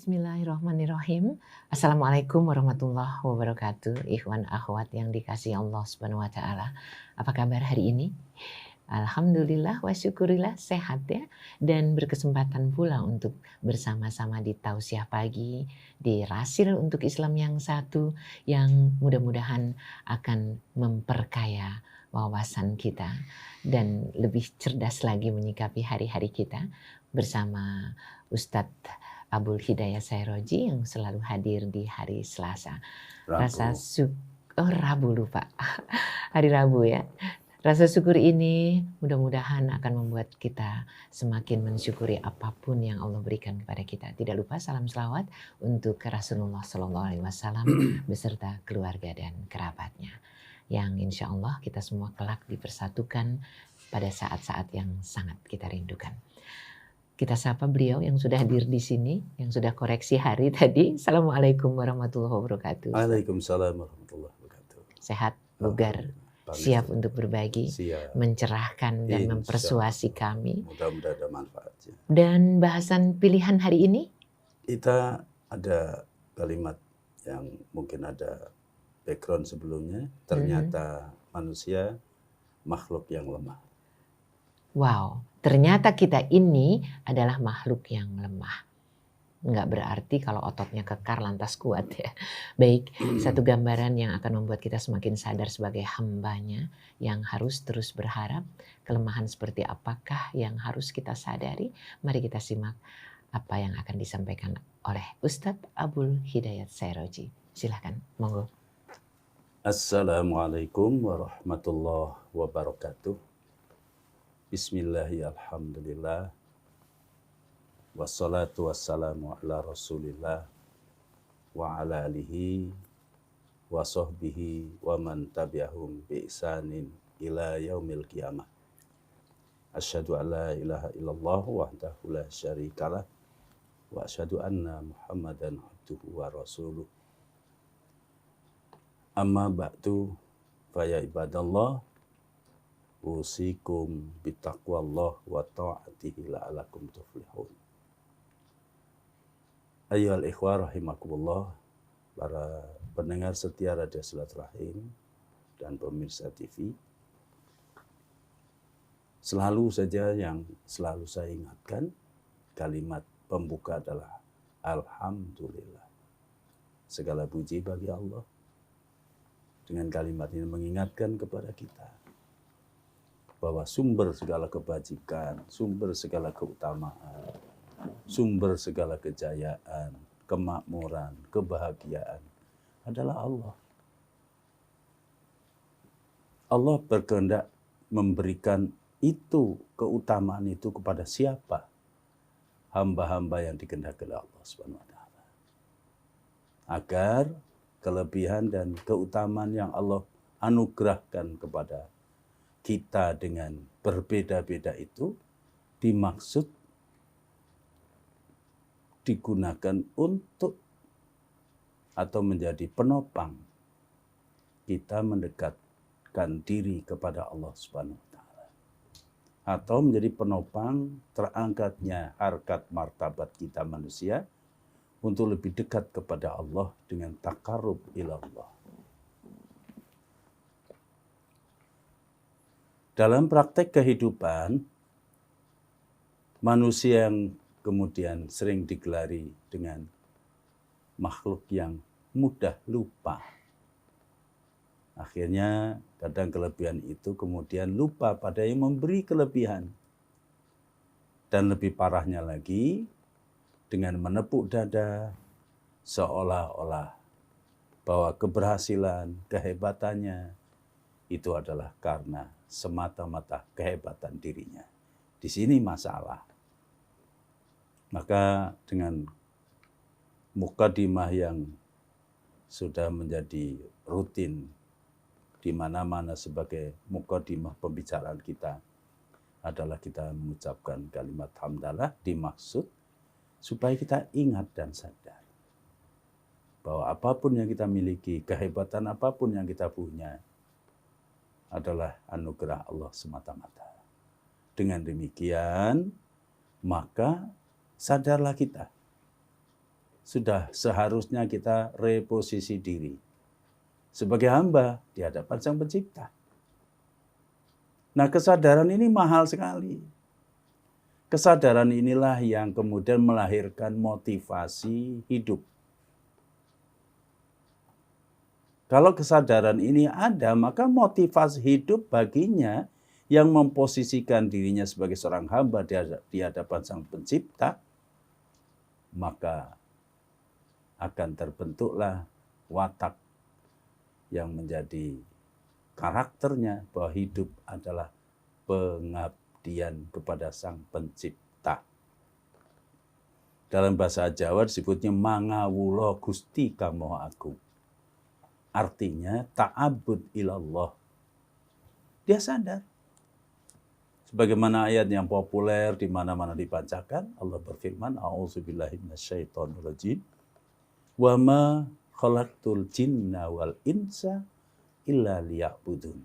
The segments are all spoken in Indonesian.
Bismillahirrahmanirrahim. Assalamualaikum warahmatullahi wabarakatuh. Ikhwan akhwat yang dikasihi Allah Subhanahu wa taala. Apa kabar hari ini? Alhamdulillah wa syukurillah sehat ya, dan berkesempatan pula untuk bersama-sama di tausiah pagi, di Rasil untuk Islam yang satu, yang mudah-mudahan akan memperkaya wawasan kita dan lebih cerdas lagi menyikapi hari-hari kita bersama Ustadz Abul Hidayat Sairoji yang selalu hadir di hari Selasa. Rabu lupa. Hari Rabu ya. Rasa syukur ini mudah-mudahan akan membuat kita semakin mensyukuri apapun yang Allah berikan kepada kita. Tidak lupa salam selawat untuk Rasulullah SAW beserta keluarga dan kerabatnya. Yang insya Allah kita semua kelak dipersatukan pada saat-saat yang sangat kita rindukan. Kita sapa beliau yang sudah hadir di sini, yang sudah koreksi hari tadi. Assalamualaikum warahmatullahi wabarakatuh. Waalaikumsalam warahmatullahi wabarakatuh. Sehat, bugar, siap untuk berbagi, siap, mencerahkan dan mempersuasi kami. Mudah-mudahan ada manfaatnya. Dan bahasan pilihan hari ini? Kita ada kalimat yang mungkin ada background sebelumnya. Ternyata manusia makhluk yang lemah. Wow, ternyata kita ini adalah makhluk yang lemah. Enggak berarti kalau ototnya kekar lantas kuat ya. Baik, satu gambaran yang akan membuat kita semakin sadar sebagai hambanya yang harus terus berharap. Kelemahan seperti apakah yang harus kita sadari? Mari kita simak apa yang akan disampaikan oleh Ustadz Abul Hidayat Sairoji. Silahkan, monggo. Assalamualaikum warahmatullahi wabarakatuh. Bismillahirrahmanirrahim. Wassalatu wassalamu ala rasulillah wa ala alihi wa sahbihi wa man tabi'ahum bi ihsanin ila yaumil qiyamah. Asyhadu an la ilaha illallah wahdahu la syarikalah wa asyhadu anna Muhammadan abduhu wa rasuluh. Amma ba'du fa ya ibadallah usikum bitaqwallah wa ta'atihi la'alakum tuflihun. Ayyuhal ikhwah rahimakumullah, para pendengar setia Radio Silaturahim dan pemirsa TV. Selalu saja yang selalu saya ingatkan, kalimat pembuka adalah Alhamdulillah. Segala puji bagi Allah. Dengan kalimat ini mengingatkan kepada kita bahwa sumber segala kebajikan, sumber segala keutamaan, sumber segala kejayaan, kemakmuran, kebahagiaan adalah Allah. Allah berkehendak memberikan itu, keutamaan itu kepada siapa? Hamba-hamba yang dikehendaki oleh Allah Subhanahu wa taala. Agar kelebihan dan keutamaan yang Allah anugerahkan kepada kita dengan berbeda-beda itu dimaksud digunakan untuk atau menjadi penopang kita mendekatkan diri kepada Allah Subhanahu wa taala, atau menjadi penopang terangkatnya harkat martabat kita manusia untuk lebih dekat kepada Allah dengan takarrub ilallah. Dalam praktek kehidupan, manusia yang kemudian sering digelari dengan makhluk yang mudah lupa. Akhirnya kadang kelebihan itu kemudian lupa pada yang memberi kelebihan. Dan lebih parahnya lagi, dengan menepuk dada seolah-olah bahwa keberhasilan, kehebatannya itu adalah karena semata-mata kehebatan dirinya. Di sini masalah. Maka dengan mukadimah yang sudah menjadi rutin di mana-mana sebagai mukadimah pembicaraan kita adalah kita mengucapkan kalimat hamdalah, dimaksud supaya kita ingat dan sadar bahwa apapun yang kita miliki, kehebatan apapun yang kita punya adalah anugerah Allah semata-mata. Dengan demikian, maka sadarlah kita sudah seharusnya kita reposisi diri sebagai hamba di hadapan Sang Pencipta. Nah, kesadaran ini mahal sekali. Kesadaran inilah yang kemudian melahirkan motivasi hidup. Kalau kesadaran ini ada, maka motivasi hidup baginya yang memposisikan dirinya sebagai seorang hamba di hadapan Sang Pencipta, maka akan terbentuklah watak yang menjadi karakternya bahwa hidup adalah pengabdian kepada Sang Pencipta. Dalam bahasa Jawa disebutnya mangawula Gusti Kamo Agung. Artinya ta'abud ilallah. Dia sadar. Sebagaimana ayat yang populer di mana-mana dibacakan, Allah berfirman, A'udzubillahi minasyaitonirrajim. Wa ma khalaqtul jinna wal insa illa liya'budun.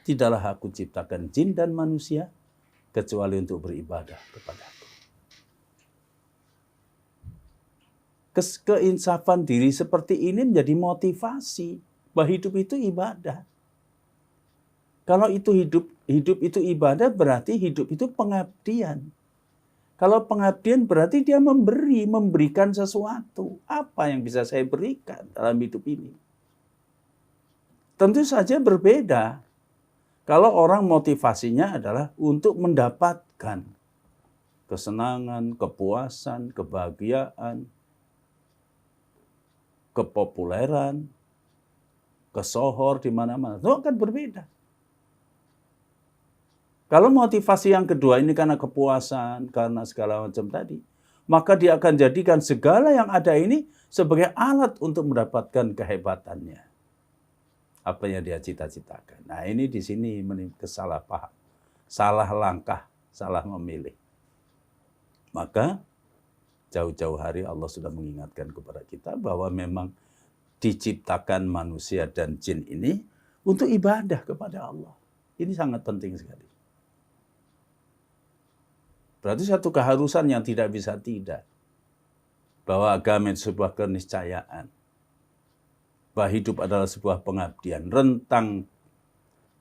Tidaklah aku ciptakan jin dan manusia kecuali untuk beribadah kepadaku. Keinsafan diri seperti ini menjadi motivasi bahwa hidup itu ibadah. Kalau itu hidup itu ibadah, berarti hidup itu pengabdian. Kalau pengabdian berarti dia memberikan sesuatu. Apa yang bisa saya berikan dalam hidup ini? Tentu saja berbeda. Kalau orang motivasinya adalah untuk mendapatkan kesenangan, kepuasan, kebahagiaan, kepopuleran, kesohor di mana-mana, itu akan berbeda. Kalau motivasi yang kedua ini karena kepuasan, karena segala macam tadi, maka dia akan jadikan segala yang ada ini sebagai alat untuk mendapatkan kehebatannya. Apa yang dia cita-citakan. Nah, ini di sini kesalahpaham, salah langkah, salah memilih. Maka jauh-jauh hari Allah sudah mengingatkan kepada kita bahwa memang diciptakan manusia dan jin ini untuk ibadah kepada Allah. Ini sangat penting sekali. Berarti satu keharusan yang tidak bisa tidak. Bahwa agama itu sebuah keniscayaan. Bahwa hidup adalah sebuah pengabdian. Rentang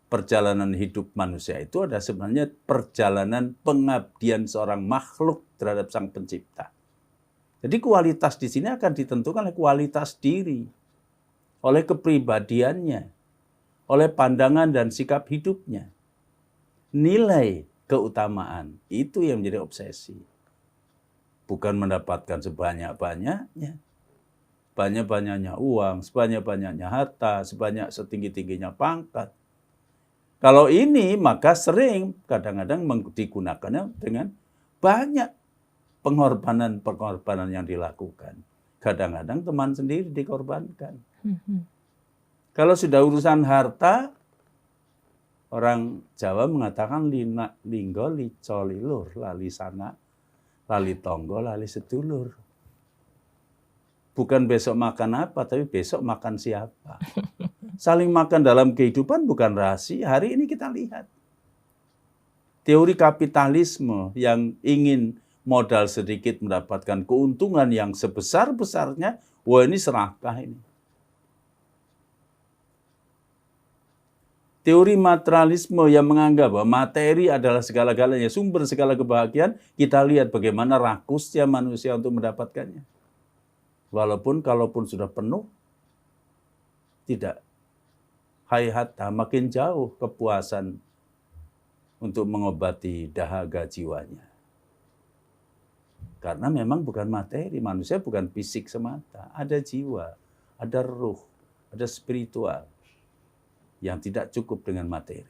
perjalanan hidup manusia itu adalah sebenarnya perjalanan pengabdian seorang makhluk terhadap Sang Pencipta. Jadi kualitas di sini akan ditentukan oleh kualitas diri. Oleh kepribadiannya. Oleh pandangan dan sikap hidupnya. Nilai keutamaan, itu yang menjadi obsesi. Bukan mendapatkan sebanyak-banyaknya, banyak-banyaknya uang, sebanyak-banyaknya harta, setinggi-tingginya pangkat. Kalau ini maka sering kadang-kadang digunakannya dengan banyak pengorbanan yang dilakukan. Kadang-kadang teman sendiri dikorbankan. Kalau sudah urusan harta, orang Jawa mengatakan linggo lico lilur, lali sana, lali tonggo, lali sedulur. Bukan besok makan apa, tapi besok makan siapa. Saling makan dalam kehidupan bukan rahasia. Hari ini kita lihat. Teori kapitalisme yang ingin modal sedikit mendapatkan keuntungan yang sebesar-besarnya, wah ini serakah ini. Teori materialisme yang menganggap bahwa materi adalah segala-galanya, sumber segala kebahagiaan, kita lihat bagaimana rakusnya manusia untuk mendapatkannya. Walaupun kalaupun sudah penuh, tidak. Hayata, makin jauh kepuasan untuk mengobati dahaga jiwanya. Karena memang bukan materi, manusia bukan fisik semata. Ada jiwa, ada ruh, ada spiritual. Yang tidak cukup dengan materi.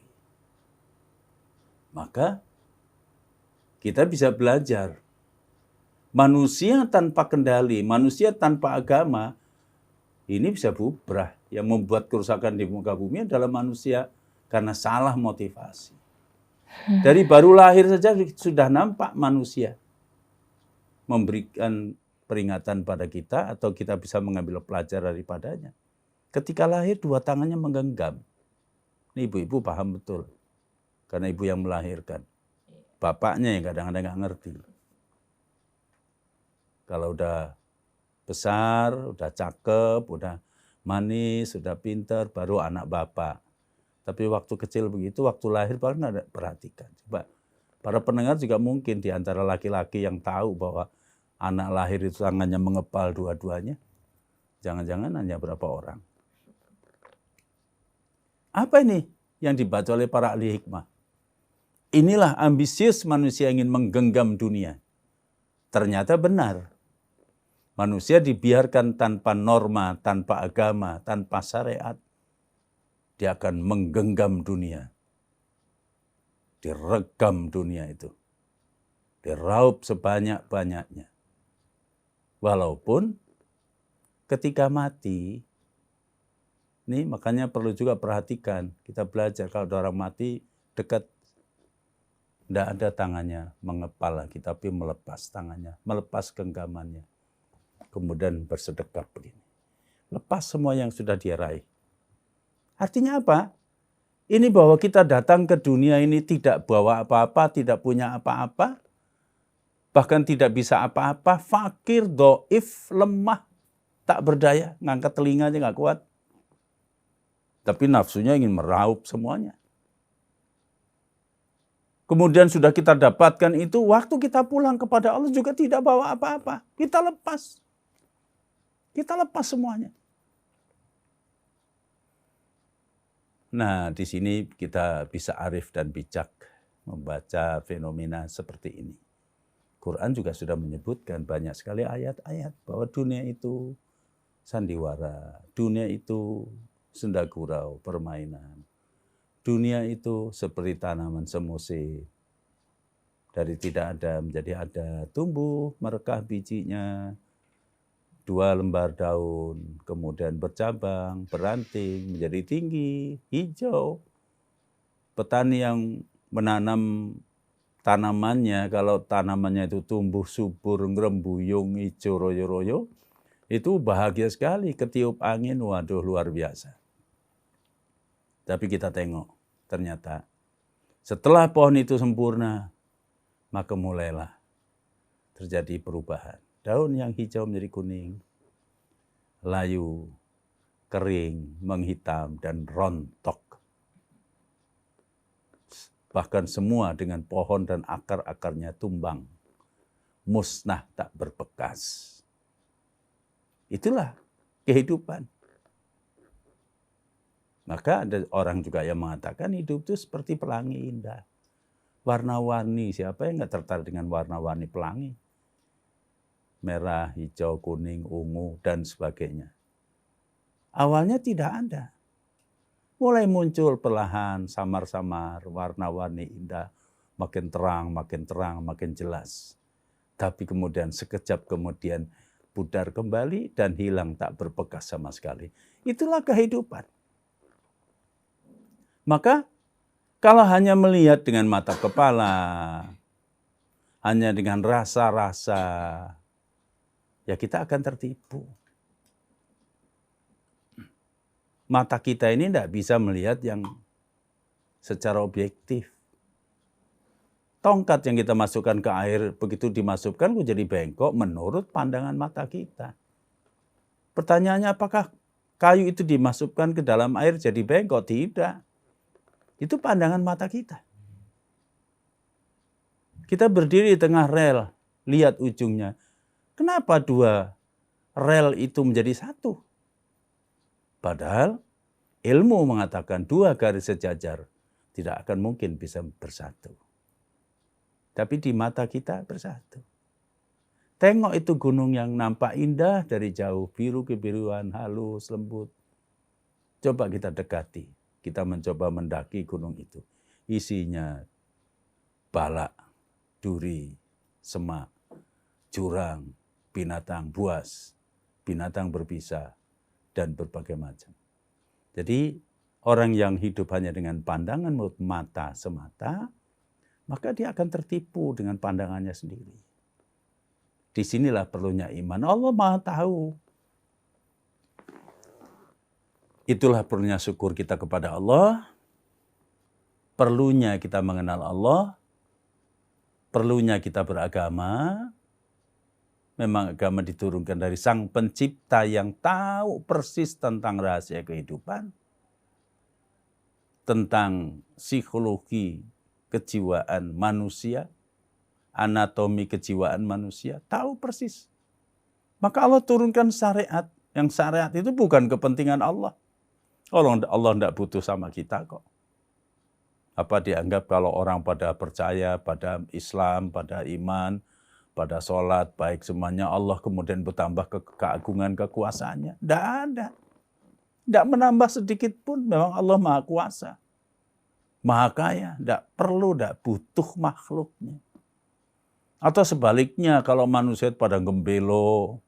Maka kita bisa belajar. Manusia tanpa kendali, manusia tanpa agama, ini bisa bubrah. Yang membuat kerusakan di muka bumi adalah manusia karena salah motivasi. Dari baru lahir saja sudah nampak manusia memberikan peringatan pada kita atau kita bisa mengambil pelajaran daripadanya. Ketika lahir dua tangannya menggenggam. Ini ibu-ibu paham betul. Karena ibu yang melahirkan. Bapaknya yang kadang-kadang nggak ngerti. Kalau udah besar, udah cakep, udah manis, udah pinter, baru anak bapak. Tapi waktu kecil begitu, waktu lahir baru nggak ada perhatikan. Coba para pendengar juga mungkin di antara laki-laki yang tahu bahwa anak lahir itu tangannya mengepal dua-duanya. Jangan-jangan hanya berapa orang. Apa ini yang dibaca oleh para ahli hikmah? Inilah ambisius manusia yang ingin menggenggam dunia. Ternyata benar. Manusia dibiarkan tanpa norma, tanpa agama, tanpa syariat. Dia akan menggenggam dunia. Diregam dunia itu. Diraup sebanyak-banyaknya. Walaupun ketika mati, ini makanya perlu juga perhatikan. Kita belajar kalau ada orang mati dekat, tidak ada tangannya mengepal lagi, tapi melepas tangannya, melepas genggamannya. Kemudian bersedekap begini. Lepas semua yang sudah dia raih. Artinya apa? Ini bahwa kita datang ke dunia ini tidak bawa apa-apa, tidak punya apa-apa, bahkan tidak bisa apa-apa, fakir, dhaif, lemah, tak berdaya, ngangkat telinga aja nggak kuat. Tapi nafsunya ingin meraup semuanya. Kemudian sudah kita dapatkan itu, waktu kita pulang kepada Allah juga tidak bawa apa-apa. Kita lepas. Kita lepas semuanya. Nah, di sini kita bisa arif dan bijak membaca fenomena seperti ini. Quran juga sudah menyebutkan banyak sekali ayat-ayat bahwa dunia itu sandiwara, dunia itu senda gurau, permainan. Dunia itu seperti tanaman semusim. Dari tidak ada menjadi ada, tumbuh, merekah bijinya, 2 lembar daun, kemudian bercabang, beranting, menjadi tinggi, hijau. Petani yang menanam tanamannya, kalau tanamannya itu tumbuh subur, ngerembuyung, hijau, royo-royo, itu bahagia sekali, ketiup angin, waduh luar biasa. Tapi kita tengok, ternyata setelah pohon itu sempurna, maka mulailah terjadi perubahan. Daun yang hijau menjadi kuning, layu, kering, menghitam, dan rontok. Bahkan semua dengan pohon dan akar-akarnya tumbang, musnah tak berbekas. Itulah kehidupan. Maka ada orang juga yang mengatakan hidup itu seperti pelangi indah. Warna-warni, siapa yang nggak tertarik dengan warna-warni pelangi? Merah, hijau, kuning, ungu, dan sebagainya. Awalnya tidak ada. Mulai muncul perlahan, samar-samar, warna-warni indah. Makin terang, makin jelas. Tapi kemudian sekejap kemudian pudar kembali dan hilang tak berbekas sama sekali. Itulah kehidupan. Maka kalau hanya melihat dengan mata kepala, hanya dengan rasa-rasa, ya kita akan tertipu. Mata kita ini tidak bisa melihat yang secara objektif. Tongkat yang kita masukkan ke air, begitu dimasukkan jadi bengkok menurut pandangan mata kita. Pertanyaannya apakah kayu itu dimasukkan ke dalam air jadi bengkok? Tidak. Itu pandangan mata kita. Kita berdiri di tengah rel, lihat ujungnya. Kenapa 2 rel itu menjadi satu? Padahal ilmu mengatakan 2 garis sejajar tidak akan mungkin bisa bersatu. Tapi di mata kita bersatu. Tengok itu gunung yang nampak indah dari jauh, biru kebiruan, halus, lembut. Coba kita dekati, kita mencoba mendaki gunung itu. Isinya balak, duri, semak, jurang, binatang buas, binatang berbisa, dan berbagai macam. Jadi orang yang hidup hanya dengan pandangan menurut mata semata, maka dia akan tertipu dengan pandangannya sendiri. Disinilah perlunya iman. Allah Maha tahu. Itulah perlunya syukur kita kepada Allah. Perlunya kita mengenal Allah. Perlunya kita beragama. Memang agama diturunkan dari Sang Pencipta yang tahu persis tentang rahasia kehidupan, tentang psikologi kejiwaan manusia, anatomi kejiwaan manusia, tahu persis. Maka Allah turunkan syariat. Yang syariat itu bukan kepentingan Allah. Allah tidak butuh sama kita kok. Apa dianggap kalau orang pada percaya pada Islam, pada iman, pada sholat, baik semuanya Allah kemudian bertambah keagungan kekuasaannya. Tidak ada. Tidak menambah sedikit pun, memang Allah Maha Kuasa. Maha Kaya, tidak perlu, tidak butuh makhluknya. Atau sebaliknya, kalau manusia pada gembelo,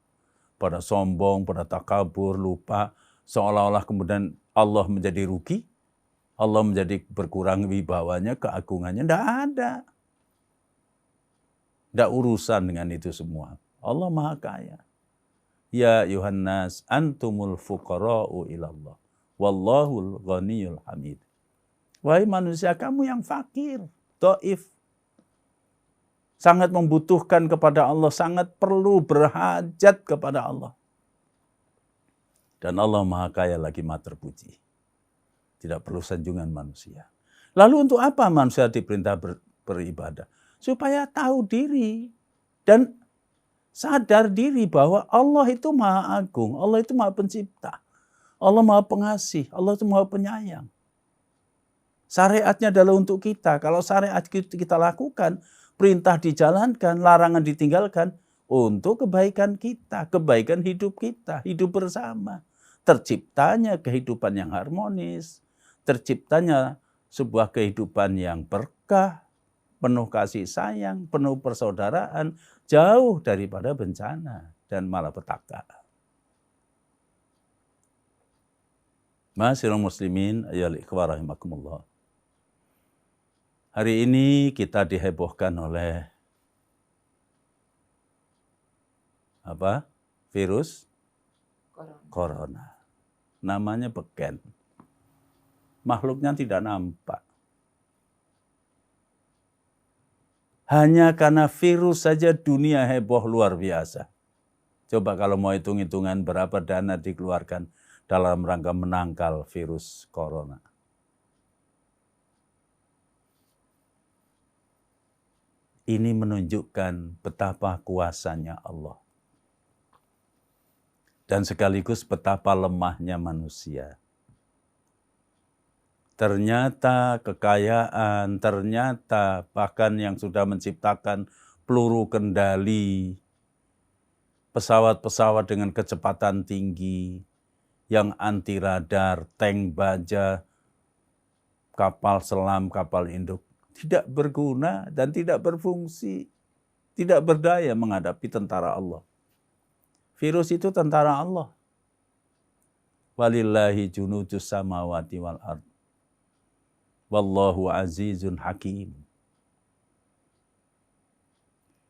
pada sombong, pada takabur, lupa, seolah-olah kemudian Allah menjadi rugi, Allah menjadi berkurang wibawanya, keagungannya, tidak ada. Tidak urusan dengan itu semua. Allah Maha Kaya. Ya Yuhannas, antumul fuqara'u ilallah. Wallahul ghaniyul hamid. Wahai manusia, kamu yang fakir, dhaif. Sangat membutuhkan kepada Allah, sangat perlu berhajat kepada Allah. Dan Allah Maha Kaya lagi Maha Terpuji. Tidak perlu sanjungan manusia. Lalu untuk apa manusia diperintah beribadah? Supaya tahu diri dan sadar diri bahwa Allah itu Maha Agung, Allah itu Maha Pencipta, Allah Maha Pengasih, Allah itu Maha Penyayang. Syariatnya adalah untuk kita. Kalau syariat kita lakukan, perintah dijalankan, larangan ditinggalkan, untuk kebaikan kita, kebaikan hidup kita, hidup bersama. Terciptanya kehidupan yang harmonis, terciptanya sebuah kehidupan yang berkah, penuh kasih sayang, penuh persaudaraan, jauh daripada bencana dan malapetaka. Ma'asyiral muslimin, ayyuhal ikhwah rahimakumullah. Hari ini kita dihebohkan oleh apa? Virus corona. Namanya beken. Makhluknya tidak nampak. Hanya karena virus saja dunia heboh luar biasa. Coba kalau mau hitung-hitungan berapa dana dikeluarkan dalam rangka menangkal virus corona. Ini menunjukkan betapa kuasanya Allah. Dan sekaligus betapa lemahnya manusia. Ternyata kekayaan, ternyata bahkan yang sudah menciptakan peluru kendali, pesawat-pesawat dengan kecepatan tinggi, yang anti radar, tank baja, kapal selam, kapal induk, tidak berguna dan tidak berfungsi, tidak berdaya menghadapi tentara Allah. Virus itu tentara Allah. Walillahi junudus samawati wal ard. Wallahu azizun hakim.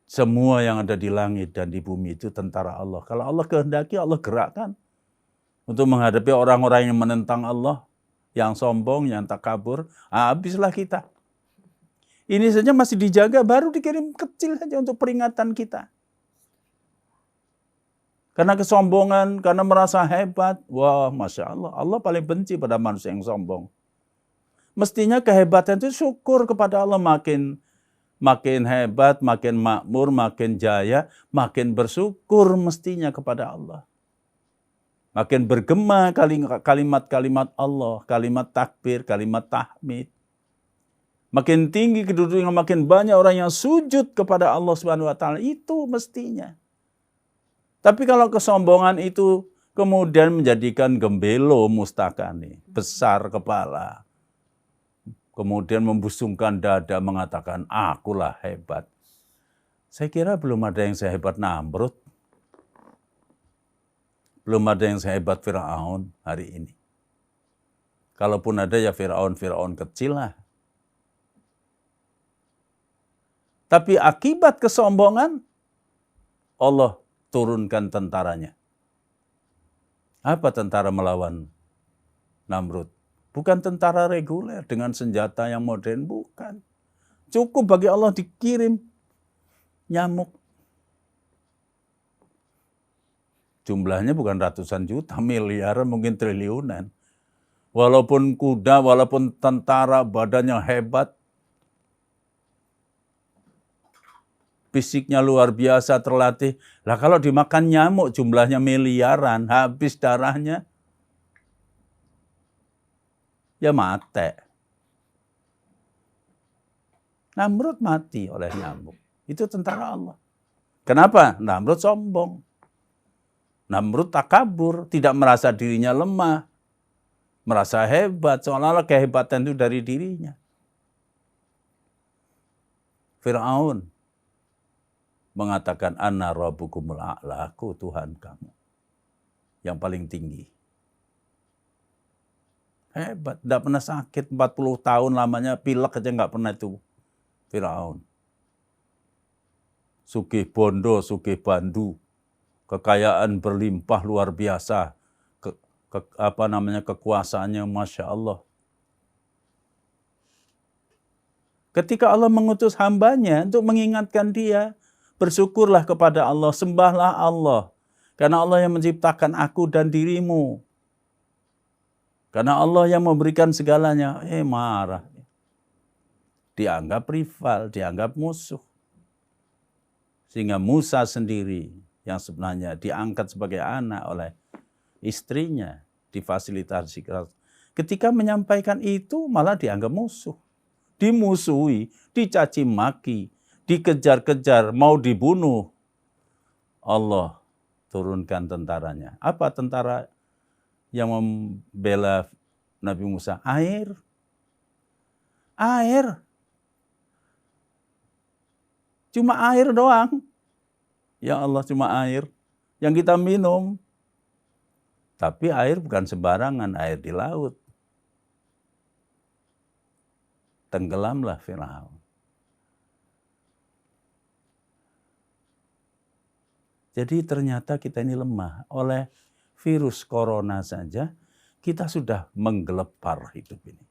Semua yang ada di langit dan di bumi itu tentara Allah. Kalau Allah kehendaki, Allah gerakkan untuk menghadapi orang-orang yang menentang Allah, yang sombong, yang takabur, habislah kita. Ini saja masih dijaga, baru dikirim kecil saja untuk peringatan kita. Karena kesombongan, karena merasa hebat, wah Masya Allah, Allah paling benci pada manusia yang sombong. Mestinya kehebatan itu syukur kepada Allah, makin hebat, makin makmur, makin jaya, makin bersyukur mestinya kepada Allah. Makin bergema kalimat-kalimat Allah, kalimat takbir, kalimat tahmid. Makin tinggi kedudukan, makin banyak orang yang sujud kepada Allah Subhanahu wa taala, itu mestinya. Tapi kalau kesombongan itu kemudian menjadikan gembelo mustakani, besar kepala, kemudian membusungkan dada mengatakan, akulah hebat. Saya kira belum ada yang sehebat Namrud. Belum ada yang sehebat Firaun hari ini. Kalaupun ada ya Firaun kecil lah. Tapi akibat kesombongan, Allah turunkan tentaranya. Apa tentara melawan Namrud? Bukan tentara reguler dengan senjata yang modern, bukan. Cukup bagi Allah dikirim nyamuk. Jumlahnya bukan ratusan juta, miliaran, mungkin triliunan. Walaupun kuda, walaupun tentara, badannya hebat, fisiknya luar biasa, terlatih. Lah kalau dimakan nyamuk jumlahnya miliaran, habis darahnya, ya mati. Namrud mati oleh nyamuk. Itu tentara Allah. Kenapa? Namrud sombong. Namrud takabur, tidak merasa dirinya lemah. Merasa hebat, seolah-olah kehebatan itu dari dirinya. Fir'aun mengatakan, Ana rabbukumul a'la, aku Tuhan kamu yang paling tinggi. Hebat, tidak pernah sakit, 40 tahun lamanya, pilek aja nggak pernah itu. Fir'aun. Sugih bondo, sugih bandu, kekayaan berlimpah luar biasa, kekuasaannya Masya Allah. Ketika Allah mengutus hambanya untuk mengingatkan dia, bersyukurlah kepada Allah, sembahlah Allah. Karena Allah yang menciptakan aku dan dirimu. Karena Allah yang memberikan segalanya. Marah. Dianggap rival, dianggap musuh. Sehingga Musa sendiri yang sebenarnya diangkat sebagai anak oleh istrinya, difasilitasi. Ketika menyampaikan itu malah dianggap musuh. Dimusuhi, dicaci maki, dikejar-kejar, mau dibunuh. Allah turunkan tentaranya. Apa tentara yang membela Nabi Musa? Air. Air. Cuma air doang. Ya Allah, cuma air yang kita minum. Tapi air bukan sembarangan, air di laut. Tenggelamlah Firaun. Jadi ternyata kita ini lemah. Oleh virus corona saja, kita sudah menggelepar hidup ini.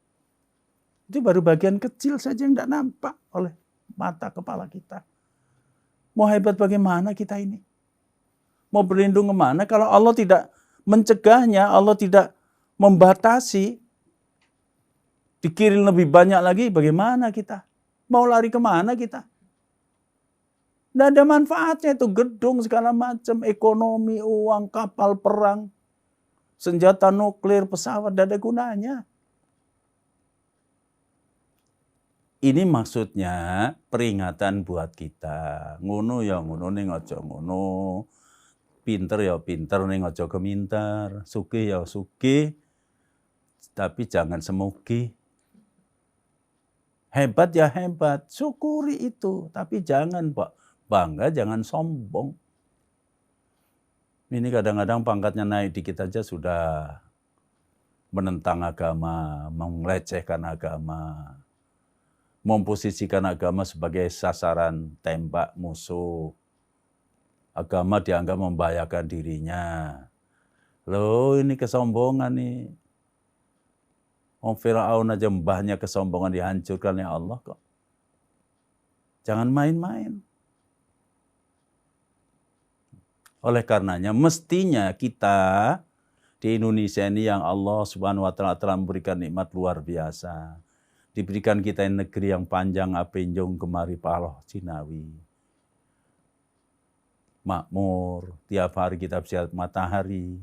Itu baru bagian kecil saja yang tidak nampak oleh mata kepala kita. Mau hebat bagaimana kita ini? Mau berlindung kemana kalau Allah tidak mencegahnya, Allah tidak membatasi, dikirim lebih banyak lagi, bagaimana kita? Mau lari kemana kita? Tidak ada manfaatnya itu, gedung segala macam, ekonomi, uang, kapal perang, senjata nuklir, pesawat, tidak ada gunanya. Ini maksudnya peringatan buat kita. Ngono ya ngono, ning aja ngono. Pinter ya pinter, ning aja keminter. Sugih ya sugih, tapi jangan semugi. Hebat ya hebat, syukuri itu. Tapi jangan bangga, jangan sombong. Ini kadang-kadang pangkatnya naik dikit aja sudah menentang agama, melecehkan agama, memposisikan agama sebagai sasaran tembak musuh. Agama dianggap membahayakan dirinya. Loh, ini kesombongan nih. Fir'aun aja mbahnya kesombongan dihancurkan oleh Allah kok. Jangan main-main. Oleh karenanya mestinya kita di Indonesia ini yang Allah Subhanahu wa taala telah memberikan nikmat luar biasa. Diberikan kita negeri yang panjang apenjong kemari paloh Cinawi. Makmur, tiap hari kita bisa lihat matahari,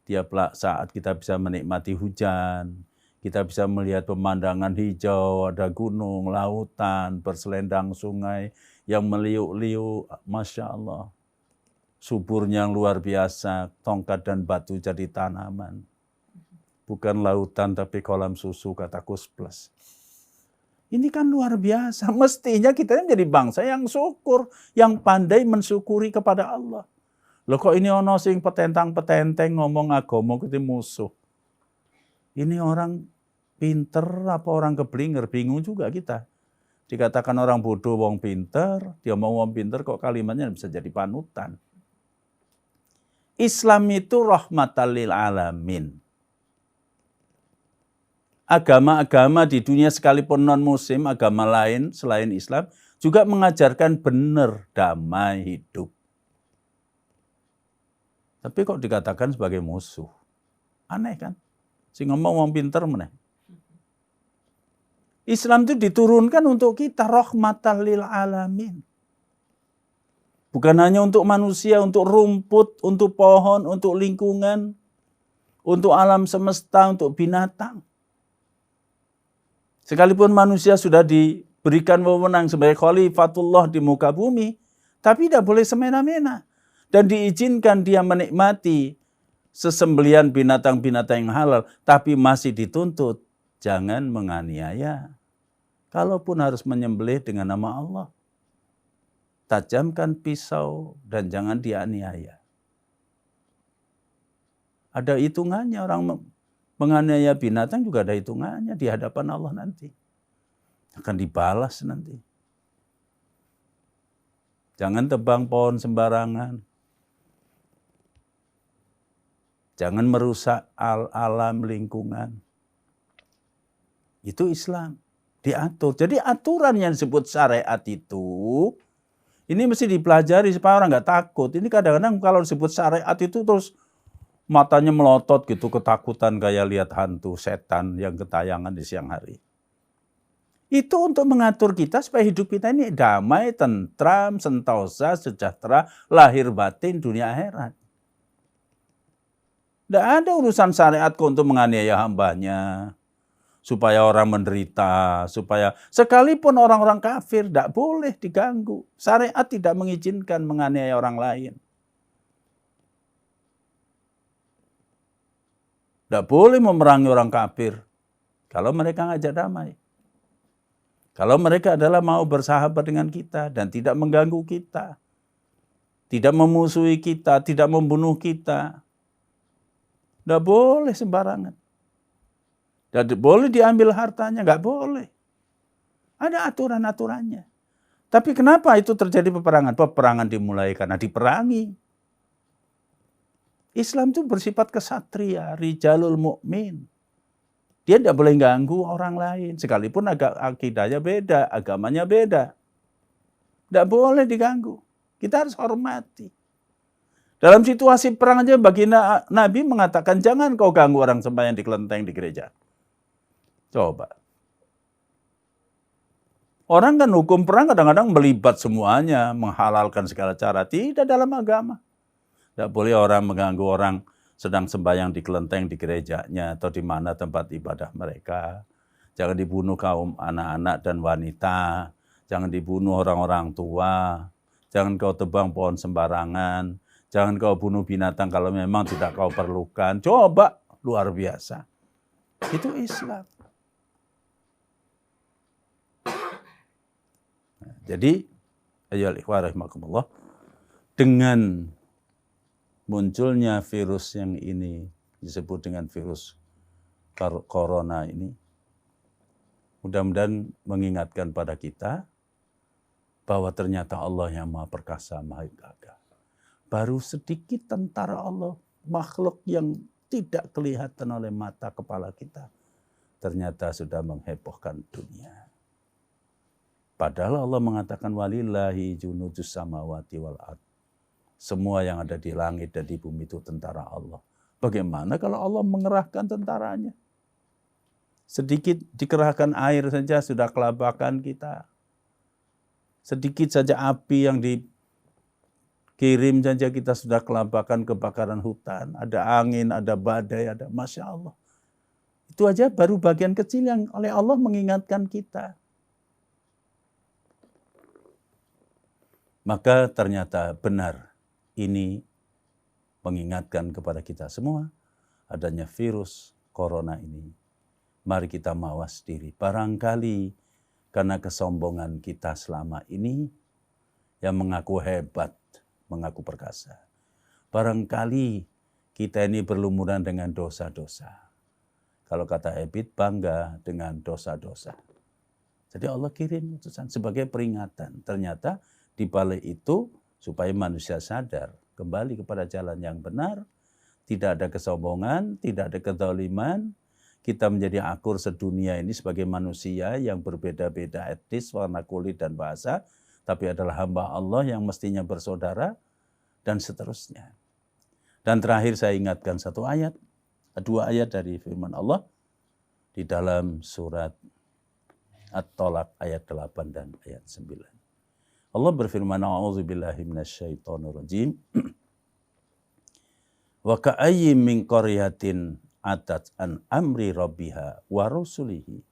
tiap saat kita bisa menikmati hujan, kita bisa melihat pemandangan hijau, ada gunung, lautan, berselendang sungai yang meliuk-liuk, Masya Allah. Suburnya yang luar biasa, tongkat dan batu jadi tanaman. Bukan lautan tapi kolam susu, kata Kus Plus. Ini kan luar biasa. Mestinya kita menjadi bangsa yang syukur, yang pandai mensyukuri kepada Allah. Loh kok ini ono sing petentang-petenteng ngomong agama kita musuh. Ini orang pinter apa orang keblinger, bingung juga kita. Dikatakan orang bodoh wong pinter, dia mau wong pinter kok kalimatnya bisa jadi panutan. Islam itu rahmatan lil alamin. Agama-agama di dunia sekalipun non-muslim, agama lain selain Islam, juga mengajarkan benar damai hidup. Tapi kok dikatakan sebagai musuh? Aneh kan? Si ngomong pinter meneh. Islam itu diturunkan untuk kita, rahmatan lil alamin. Bukan hanya untuk manusia, untuk rumput, untuk pohon, untuk lingkungan, untuk alam semesta, untuk binatang. Sekalipun manusia sudah diberikan wewenang sebagai khalifatullah di muka bumi, tapi tidak boleh semena-mena. Dan diizinkan dia menikmati sesembelian binatang-binatang yang halal, tapi masih dituntut jangan menganiaya. Kalaupun harus menyembelih dengan nama Allah, tajamkan pisau dan jangan dianiaya. Ada hitungannya, orang menganiaya binatang juga ada hitungannya di hadapan Allah nanti. Akan dibalas nanti. Jangan tebang pohon sembarangan. Jangan merusak alam lingkungan. Itu Islam. Diatur. Jadi aturan yang disebut syariat itu, ini mesti dipelajari supaya orang nggak takut. Ini kadang-kadang kalau disebut syariat itu terus matanya melotot gitu, ketakutan kayak lihat hantu setan yang ketayangan di siang hari. Itu untuk mengatur kita supaya hidup kita ini damai, tentram, sentosa, sejahtera, lahir batin, dunia akhirat. Tidak ada urusan syariat kok untuk menganiaya hambanya, supaya orang menderita, supaya sekalipun orang-orang kafir tidak boleh diganggu. Syariat tidak mengizinkan menganiaya orang lain. Tidak boleh memerangi orang kafir kalau mereka ngajak damai. Kalau mereka adalah mau bersahabat dengan kita dan tidak mengganggu kita, tidak memusuhi kita, tidak membunuh kita, tidak boleh sembarangan. Tidak boleh diambil hartanya, nggak boleh. Ada aturan-aturannya. Tapi kenapa itu terjadi peperangan? Peperangan dimulai karena diperangi. Islam itu bersifat kesatria, rijalul mukmin. Dia tidak boleh ganggu orang lain. Sekalipun akidahnya beda, agamanya beda. Tidak boleh diganggu. Kita harus hormati. Dalam situasi perang aja baginda Nabi mengatakan, jangan kau ganggu orang sembahyang di kelenteng di gereja. Coba. Orang kan hukum perang kadang-kadang melibat semuanya, menghalalkan segala cara. Tidak dalam agama. Tidak boleh orang mengganggu orang sedang sembahyang di kelenteng di gerejanya atau di mana tempat ibadah mereka. Jangan dibunuh kaum anak-anak dan wanita. Jangan dibunuh orang-orang tua. Jangan kau tebang pohon sembarangan. Jangan kau bunuh binatang kalau memang tidak kau perlukan. Coba, luar biasa. Itu Islam. Jadi, ayyuhal ikhwah rahimakumullah, dengan munculnya virus yang ini disebut dengan virus corona ini, mudah-mudahan mengingatkan pada kita bahwa ternyata Allah yang Maha Perkasa, Maha Gagah. Baru sedikit tentara Allah, makhluk yang tidak kelihatan oleh mata kepala kita, ternyata sudah menghebohkan dunia. Padahal Allah mengatakan walillahi junudus samawati wal ard. Semua yang ada di langit dan di bumi itu tentara Allah. Bagaimana kalau Allah mengerahkan tentaranya? Sedikit dikerahkan air saja sudah kelabakan kita. Sedikit saja api yang dikirim saja kita sudah kelabakan kebakaran hutan. Ada angin, ada badai, ada Masya Allah. Itu aja baru bagian kecil yang oleh Allah mengingatkan kita. Maka ternyata benar. Ini mengingatkan kepada kita semua adanya virus corona ini. Mari kita mawas diri. Barangkali karena kesombongan kita selama ini yang mengaku hebat, mengaku perkasa. Barangkali kita ini berlumuran dengan dosa-dosa. Kalau kata Ebit, bangga dengan dosa-dosa. Jadi Allah kirim utusan sebagai peringatan. Ternyata di balik itu supaya manusia sadar, kembali kepada jalan yang benar, tidak ada kesombongan, tidak ada kezaliman, kita menjadi akur sedunia ini sebagai manusia yang berbeda-beda etnis, warna kulit dan bahasa, tapi adalah hamba Allah yang mestinya bersaudara, dan seterusnya. Dan terakhir saya ingatkan dua ayat dari firman Allah di dalam surat At-Tolak ayat 8 dan ayat 9. Allah berfirman, a'udzubillahi minasyaitonirrajim. Wa ka'ayyin min qaryatin atat an amri rabbiha wa rusulihi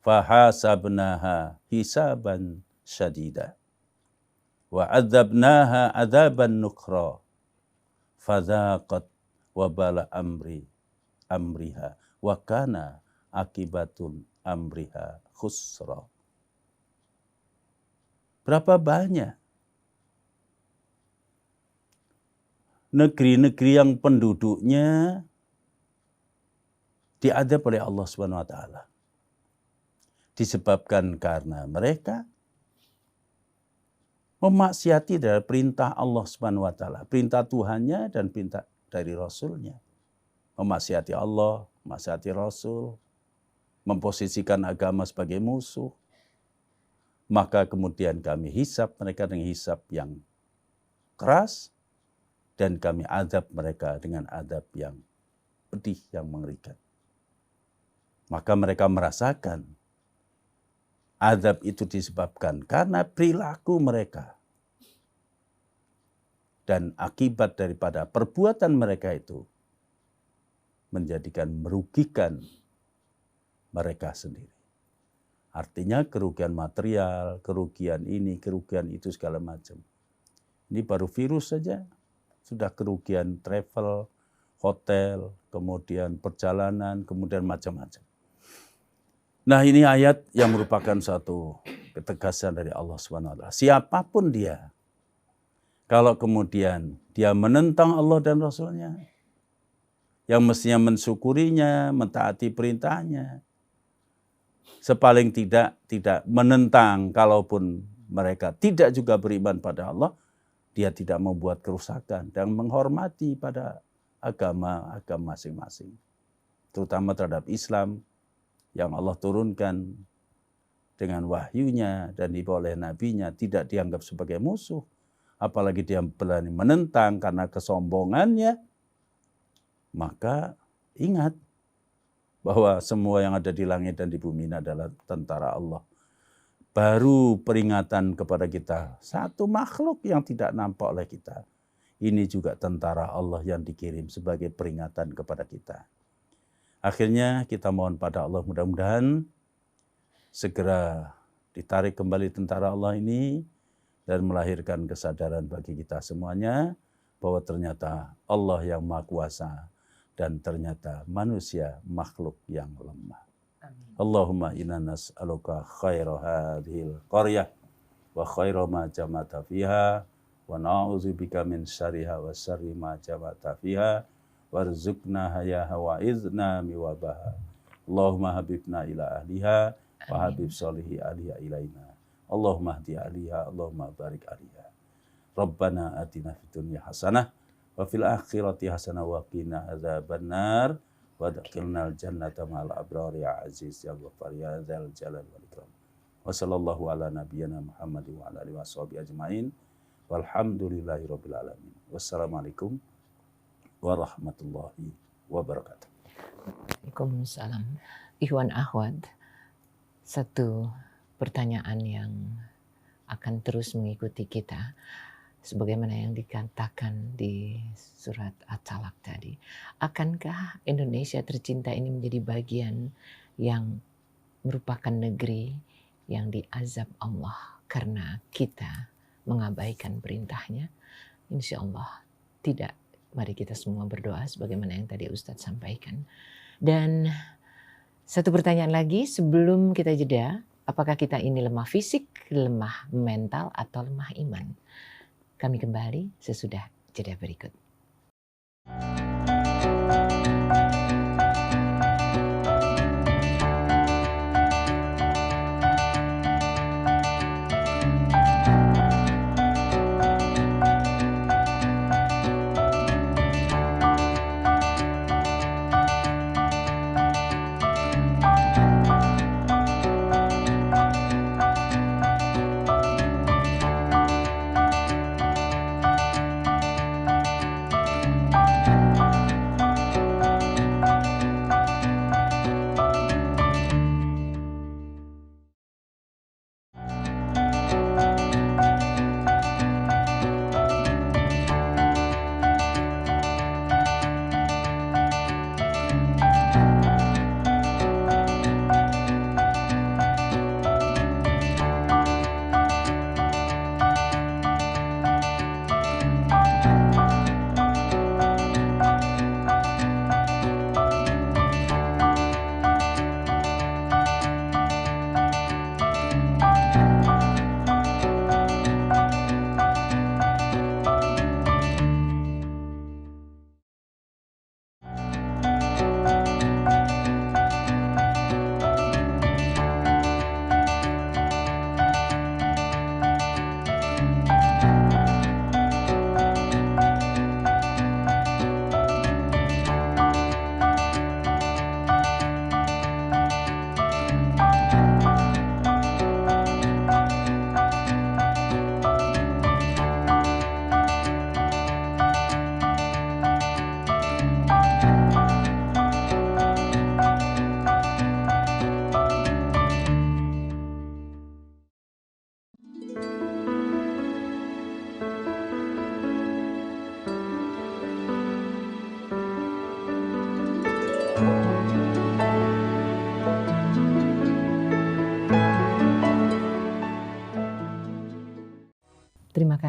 fahasabnaha hisaban syadida wa adzabnaha adzaban nukra fadzaqat wabala amriha wa kana akibatun amriha khusra. Berapa banyak negeri-negeri yang penduduknya diadab oleh Allah Subhanahu wa taala. Disebabkan karena mereka memaksiati dari perintah Allah Subhanahu wa taala, perintah Tuhannya dan perintah dari Rasulnya. Memaksiati Allah, memaksiati Rasul, memposisikan agama sebagai musuh. Maka kemudian kami hisab mereka dengan hisab yang keras dan kami azab mereka dengan azab yang pedih, yang mengerikan. Maka mereka merasakan azab itu disebabkan karena perilaku mereka. Dan akibat daripada perbuatan mereka itu merugikan mereka sendiri. Artinya kerugian material, kerugian ini, kerugian itu segala macam. Ini baru virus saja, sudah kerugian travel, hotel, kemudian perjalanan, kemudian macam-macam. Nah, ini ayat yang merupakan suatu ketegasan dari Allah SWT. Siapapun dia, kalau kemudian dia menentang Allah dan Rasulnya, yang mestinya mensyukurinya, mentaati perintahnya, sepaling tidak menentang, kalaupun mereka tidak juga beriman pada Allah, dia tidak membuat kerusakan dan menghormati pada agama masing-masing. Terutama terhadap Islam yang Allah turunkan dengan wahyunya dan dibawa oleh nabinya, tidak dianggap sebagai musuh. Apalagi dia berani menentang karena kesombongannya, maka ingat bahwa semua yang ada di langit dan di bumi ini adalah tentara Allah. Baru peringatan kepada kita, satu makhluk yang tidak nampak oleh kita. Ini juga tentara Allah yang dikirim sebagai peringatan kepada kita. Akhirnya kita mohon pada Allah, mudah-mudahan segera ditarik kembali tentara Allah ini dan melahirkan kesadaran bagi kita semuanya bahwa ternyata Allah yang Maha Kuasa dan ternyata manusia makhluk yang lemah. Amin. Allahumma inna nas'aluka khaira hadhil qaryah wa khaira ma jama'ta fiha wa na'udzubika min syarriha wa syarri ma jama'ta fiha warzuqna hayaha wa izna miwabaha. Allahumma habibna ila ahliha wa habib solihi aliha ilaina. Allahumma hdi aliha, Allahumma barik aliha. Rabbana atina fid dunya hasanah wa fil akhirati hasanah wa qina adzabannar wa adkhilnal jannata ma'al abrar ya aziz ya ghaffar ya dzal jalal wal ikram. Wa sallallahu ala nabiyyina Muhammad wa ala alihi washabihi ajmain. Walhamdulillahirabbil alamin. Wassalamualaikum warahmatullahi wabarakatuh. Waalaikumsalam. Ikhwan akhwat, satu pertanyaan yang akan terus mengikuti kita. Sebagaimana yang dikatakan di surat At-Talaq tadi. Akankah Indonesia tercinta ini menjadi bagian yang merupakan negeri yang diazab Allah karena kita mengabaikan perintahnya? Insya Allah tidak. Mari kita semua berdoa sebagaimana yang tadi Ustadz sampaikan. Dan satu pertanyaan lagi sebelum kita jeda. Apakah kita ini lemah fisik, lemah mental, atau lemah iman? Kami kembali sesudah jeda berikut.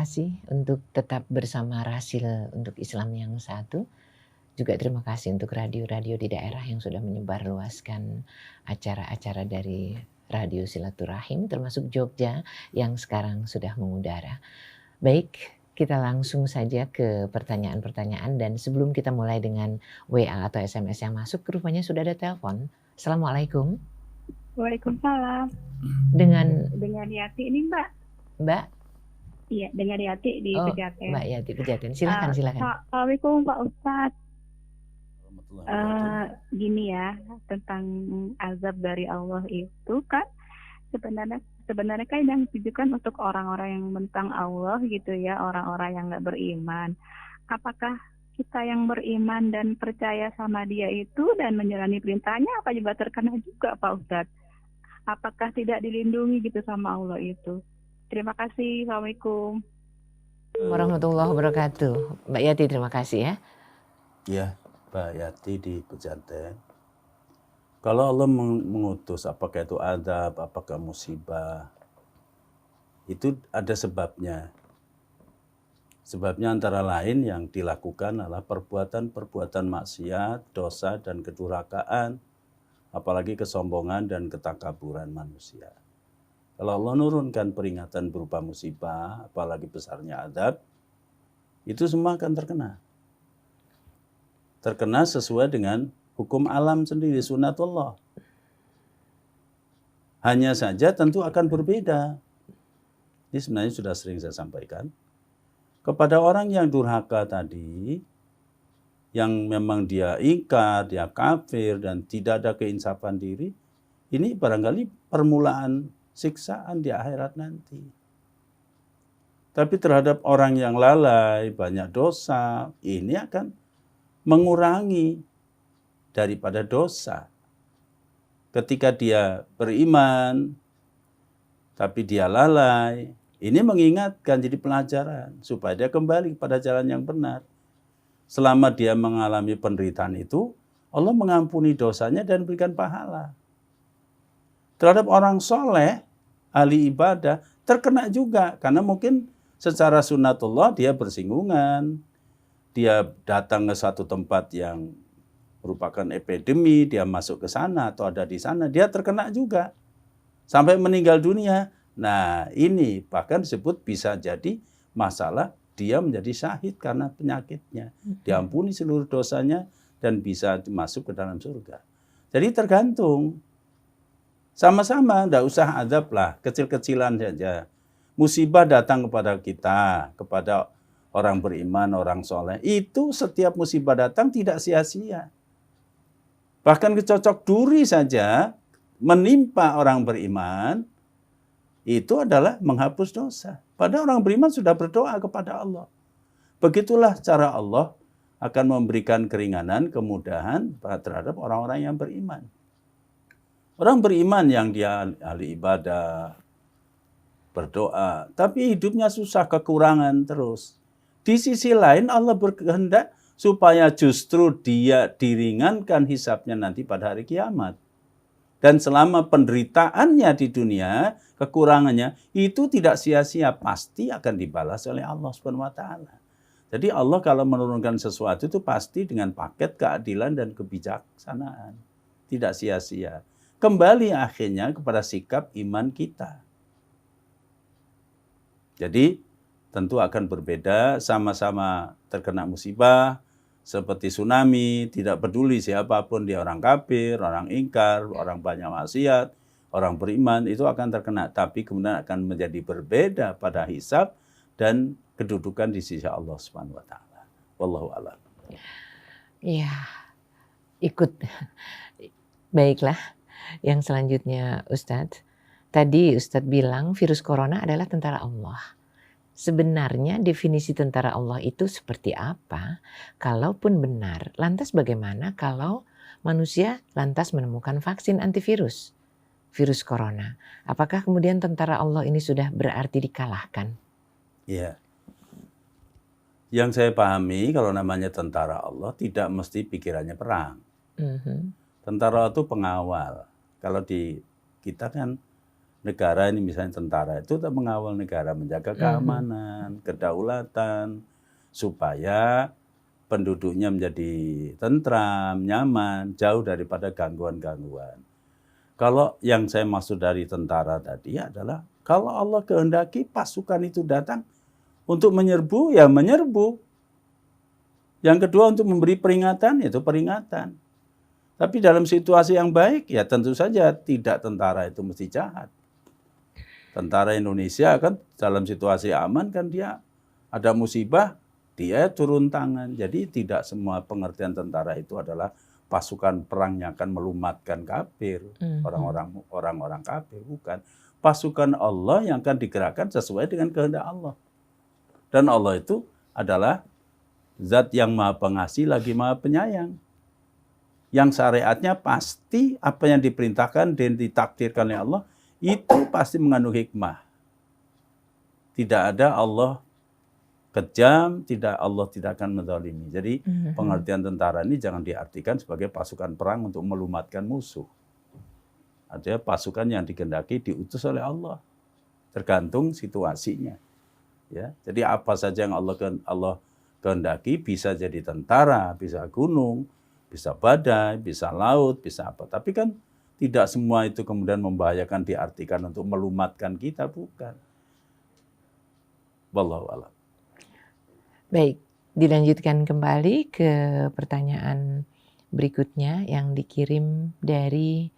kasih untuk tetap bersama Rasil untuk Islam yang satu. Juga terima kasih untuk radio-radio di daerah yang sudah menyebarluaskan acara-acara dari Radio Silaturahim, termasuk Jogja yang sekarang sudah mengudara. Baik, kita langsung saja ke pertanyaan-pertanyaan, dan sebelum kita mulai dengan WA atau SMS yang masuk, rupanya sudah ada telepon. Assalamualaikum. Waalaikumsalam. Dengan Yati ini, Mbak. Mbak? Iya, dengan Yati di Pejaten. Mbak Yati Pejaten. Silakan. Assalamualaikum Pak Ustadz. Gini ya, tentang azab dari Allah itu kan sebenarnya kan yang ditujukan untuk orang-orang yang menentang Allah gitu ya, orang-orang yang nggak beriman. Apakah kita yang beriman dan percaya sama Dia itu dan menjalani perintahnya, apa juga terkena juga Pak Ustadz? Apakah tidak dilindungi gitu sama Allah itu? Terima kasih. Assalamualaikum warahmatullahi wabarakatuh. Mbak Yati, terima kasih ya. Ya, Mbak Yati di Pejaten. Kalau Allah mengutus, apakah itu adab, apakah musibah, itu ada sebabnya. Sebabnya antara lain yang dilakukan adalah perbuatan-perbuatan maksiat, dosa dan kedurhakaan, apalagi kesombongan dan ketakaburan manusia. Kalau Allah nurunkan peringatan berupa musibah, apalagi besarnya adab, itu semua akan terkena. Terkena sesuai dengan hukum alam sendiri, sunatullah. Hanya saja tentu akan berbeda. Ini sebenarnya sudah sering saya sampaikan. Kepada orang yang durhaka tadi, yang memang dia ingkar, dia kafir, dan tidak ada keinsafan diri, ini barangkali permulaan siksaan di akhirat nanti. Tapi terhadap orang yang lalai, banyak dosa, ini akan mengurangi daripada dosa. Ketika dia beriman, tapi dia lalai, ini mengingatkan, jadi pelajaran supaya dia kembali pada jalan yang benar. Selama dia mengalami penderitaan itu, Allah mengampuni dosanya dan berikan pahala. Terhadap orang soleh, ahli ibadah, terkena juga. Karena mungkin secara sunatullah dia bersinggungan. Dia datang ke satu tempat yang merupakan epidemi, dia masuk ke sana atau ada di sana, dia terkena juga. Sampai meninggal dunia. Nah, ini bahkan disebut bisa jadi masalah dia menjadi syahid karena penyakitnya. Diampuni seluruh dosanya dan bisa masuk ke dalam surga. Jadi tergantung. Sama-sama, tidak usah adab lah, kecil-kecilan saja. Musibah datang kepada kita, kepada orang beriman, orang soleh. Itu setiap musibah datang tidak sia-sia. Bahkan kecocok duri saja menimpa orang beriman, itu adalah menghapus dosa. Padahal orang beriman sudah berdoa kepada Allah. Begitulah cara Allah akan memberikan keringanan, kemudahan terhadap orang-orang yang beriman. Orang beriman yang dia ahli ibadah, berdoa, tapi hidupnya susah, kekurangan terus. Di sisi lain Allah berkehendak supaya justru dia diringankan hisabnya nanti pada hari kiamat. Dan selama penderitaannya di dunia, kekurangannya, itu tidak sia-sia, pasti akan dibalas oleh Allah SWT. Jadi Allah kalau menurunkan sesuatu itu pasti dengan paket keadilan dan kebijaksanaan. Tidak sia-sia. Kembali akhirnya kepada sikap iman kita. Jadi tentu akan berbeda, sama-sama terkena musibah, seperti tsunami, tidak peduli siapapun, dia orang kafir, orang ingkar, orang banyak maksiat, orang beriman, itu akan terkena. Tapi kemudian akan menjadi berbeda pada hisab dan kedudukan di sisi Allah Subhanahu wa taala. Wallahu a'lam. Iya, ikut. Baiklah, yang selanjutnya Ustadz. Tadi Ustadz bilang virus corona adalah tentara Allah. Sebenarnya definisi tentara Allah itu seperti apa? Kalaupun benar, lantas bagaimana kalau manusia lantas menemukan vaksin antivirus, virus corona? Apakah kemudian tentara Allah ini sudah berarti dikalahkan? Iya. Yang saya pahami kalau namanya tentara Allah tidak mesti pikirannya perang. Tentara itu pengawal. Kalau di kita kan negara ini misalnya tentara itu untuk mengawal negara, menjaga keamanan, kedaulatan, supaya penduduknya menjadi tentram, nyaman, jauh daripada gangguan-gangguan. Kalau yang saya maksud dari tentara tadi adalah kalau Allah kehendaki pasukan itu datang untuk menyerbu, ya menyerbu. Yang kedua untuk memberi peringatan, itu peringatan. Tapi dalam situasi yang baik, ya tentu saja tidak tentara itu mesti jahat. Tentara Indonesia kan dalam situasi aman kan dia ada musibah, dia turun tangan. Jadi tidak semua pengertian tentara itu adalah pasukan perang yang akan melumatkan kafir, orang-orang kafir, bukan. Pasukan Allah yang akan digerakkan sesuai dengan kehendak Allah. Dan Allah itu adalah zat yang maha pengasih lagi maha penyayang. Yang syariatnya pasti apa yang diperintahkan dan ditakdirkan oleh Allah itu pasti mengandung hikmah. Tidak ada Allah kejam, Allah tidak akan menzalimi. Jadi pengertian tentara ini jangan diartikan sebagai pasukan perang untuk melumatkan musuh. Ada pasukan yang dikehendaki diutus oleh Allah. Tergantung situasinya. Ya, jadi apa saja yang Allah kehendaki bisa jadi tentara, bisa gunung, bisa badai, bisa laut, bisa apa. Tapi kan tidak semua itu kemudian membahayakan diartikan untuk melumatkan kita, bukan. Wallahu a'lam. Baik, dilanjutkan kembali ke pertanyaan berikutnya yang dikirim dari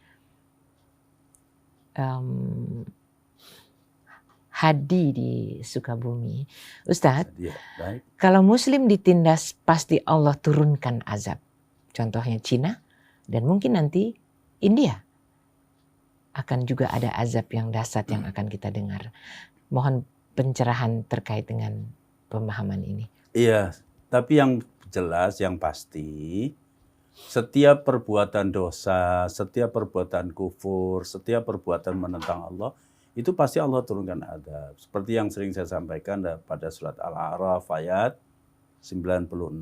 Hadi di Sukabumi. Ustadz, Ya, baik. kalau Muslim ditindas pasti Allah turunkan azab. Contohnya Cina dan mungkin nanti India. Akan juga ada azab yang dahsyat yang akan kita dengar. Mohon pencerahan terkait dengan pemahaman ini. Iya, tapi yang jelas, yang pasti, setiap perbuatan dosa, setiap perbuatan kufur, setiap perbuatan menentang Allah, itu pasti Allah turunkan azab. Seperti yang sering saya sampaikan pada surat Al-A'raf ayat 96.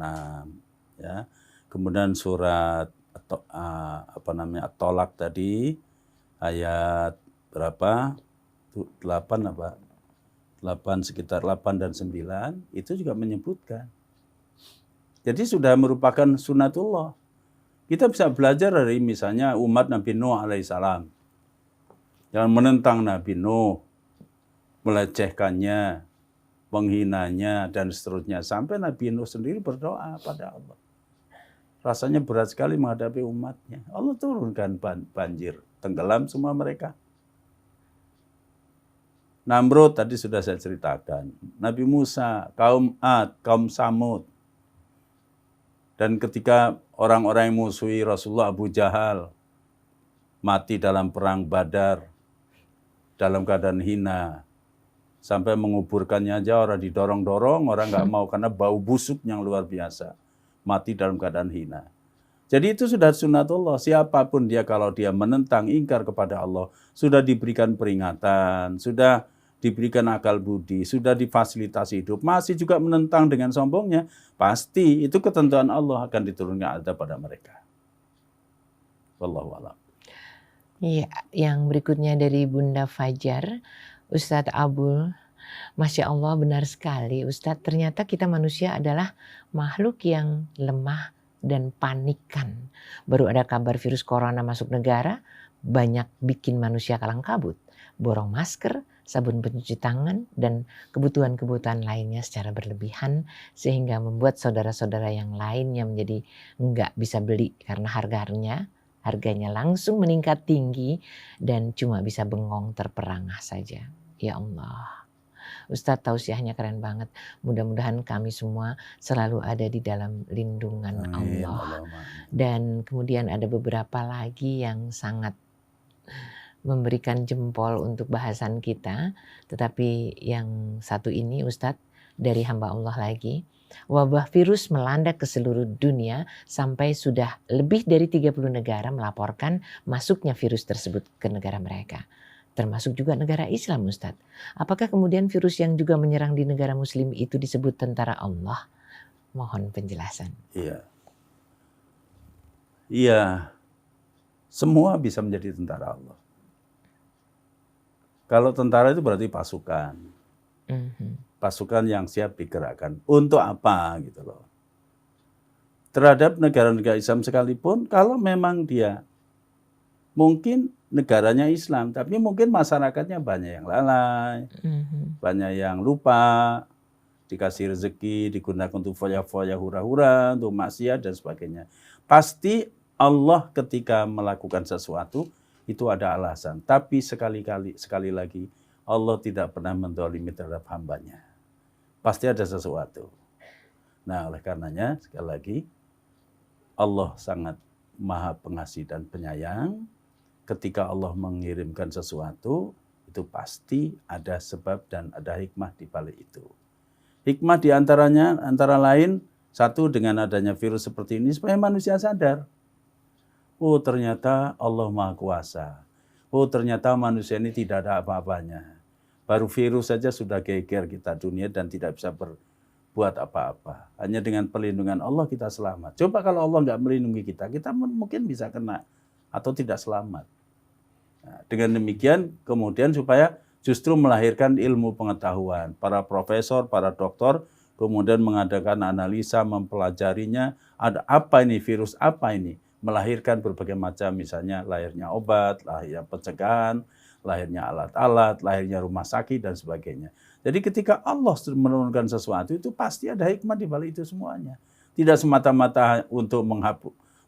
Ya. Kemudian surat At-Tolak tadi, ayat berapa? 8 sekitar 8 dan 9 itu juga menyebutkan. Jadi sudah merupakan sunatullah. Kita bisa belajar dari misalnya umat Nabi Nuh alaihissalam yang menentang Nabi Nuh, melecehkannya, menghinanya dan seterusnya sampai Nabi Nuh sendiri berdoa pada Allah. Rasanya berat sekali menghadapi umatnya. Allah turunkan banjir, tenggelam semua mereka. Namrud tadi sudah saya ceritakan. Nabi Musa, kaum Ad, kaum Samud. Dan ketika orang-orang yang musuhi Rasulullah, Abu Jahal, mati dalam perang Badar, dalam keadaan hina. Sampai menguburkannya aja orang didorong-dorong, orang nggak mau karena bau busuk yang luar biasa. Mati dalam keadaan hina. Jadi itu sudah sunatullah. Siapapun dia kalau dia menentang, ingkar kepada Allah, sudah diberikan peringatan, sudah diberikan akal budi, sudah difasilitasi hidup, masih juga menentang dengan sombongnya, pasti itu ketentuan Allah akan diturunkan azab pada mereka. Wallahu a'lam. Iya, yang berikutnya dari Bunda Fajar, Ustadz Abul. Masya Allah, benar sekali Ustadz, ternyata kita manusia adalah makhluk yang lemah dan panikan. Baru ada kabar virus corona masuk negara, banyak bikin manusia kalang kabut. Borong masker, sabun pencuci tangan, dan kebutuhan-kebutuhan lainnya secara berlebihan, sehingga membuat saudara-saudara yang lainnya menjadi nggak bisa beli karena harganya langsung meningkat tinggi dan cuma bisa bengong terperangah saja. Ya Allah. Ustadz tausiahnya keren banget. Mudah-mudahan kami semua selalu ada di dalam lindungan Allah. Dan kemudian ada beberapa lagi yang sangat memberikan jempol untuk bahasan kita. Tetapi yang satu ini Ustadz dari hamba Allah lagi. Wabah virus melanda ke seluruh dunia sampai sudah lebih dari 30 negara melaporkan masuknya virus tersebut ke negara mereka. Termasuk juga negara Islam Ustadz. Apakah kemudian virus yang juga menyerang di negara muslim itu disebut tentara Allah? Mohon penjelasan. Iya. Semua bisa menjadi tentara Allah. Kalau tentara itu berarti pasukan. Pasukan yang siap digerakkan. Untuk apa gitu loh. Terhadap negara-negara Islam sekalipun, kalau memang dia mungkin negaranya Islam, tapi mungkin masyarakatnya banyak yang lalai, banyak yang lupa, dikasih rezeki, digunakan untuk foya-foya, hura-hura, untuk maksiat dan sebagainya. Pasti Allah ketika melakukan sesuatu, itu ada alasan. Tapi sekali lagi, Allah tidak pernah menzalimi terhadap hambanya. Pasti ada sesuatu. Nah, oleh karenanya, sekali lagi, Allah sangat maha pengasih dan penyayang. Ketika Allah mengirimkan sesuatu, itu pasti ada sebab dan ada hikmah di balik itu. Hikmah diantaranya, antara lain, satu dengan adanya virus seperti ini, supaya manusia sadar. Oh ternyata Allah Maha Kuasa. Oh ternyata manusia ini tidak ada apa-apanya. Baru virus saja sudah geger kita dunia dan tidak bisa berbuat apa-apa. Hanya dengan perlindungan Allah kita selamat. Coba kalau Allah nggak melindungi kita, kita mungkin bisa kena atau tidak selamat. Nah, dengan demikian kemudian supaya justru melahirkan ilmu pengetahuan. Para profesor, para doktor kemudian mengadakan analisa, mempelajarinya. Ada apa ini, virus apa ini? Melahirkan berbagai macam, misalnya lahirnya obat, lahirnya pencegahan, lahirnya alat-alat, lahirnya rumah sakit, dan sebagainya. Jadi ketika Allah menurunkan sesuatu, itu pasti ada hikmah di balik itu semuanya. Tidak semata-mata untuk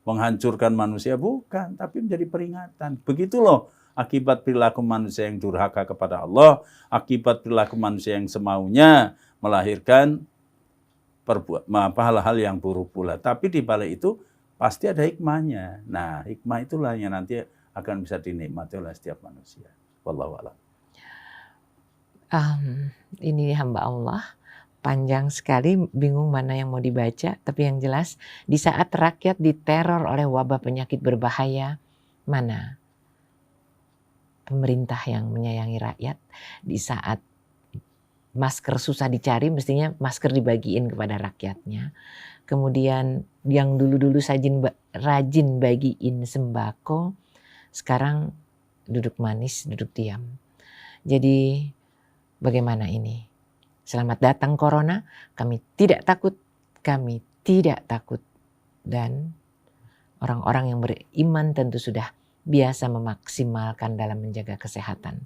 menghancurkan manusia, bukan. Tapi menjadi peringatan. Begitu loh akibat perilaku manusia yang durhaka kepada Allah, akibat perilaku manusia yang semaunya, melahirkan hal-hal yang buruk pula. Tapi di balik itu, pasti ada hikmahnya. Nah, hikmah itulah yang nanti akan bisa dinikmati oleh setiap manusia. Wallahu a'lam. Ini hamba Allah, panjang sekali, bingung mana yang mau dibaca. Tapi yang jelas, di saat rakyat diteror oleh wabah penyakit berbahaya, mana pemerintah yang menyayangi rakyat? Di saat masker susah dicari, mestinya masker dibagiin kepada rakyatnya. Kemudian yang dulu-dulu rajin bagiin sembako, sekarang duduk manis, duduk diam. Jadi bagaimana ini? Selamat datang Corona, kami tidak takut, kami tidak takut. Dan orang-orang yang beriman tentu sudah biasa memaksimalkan dalam menjaga kesehatan.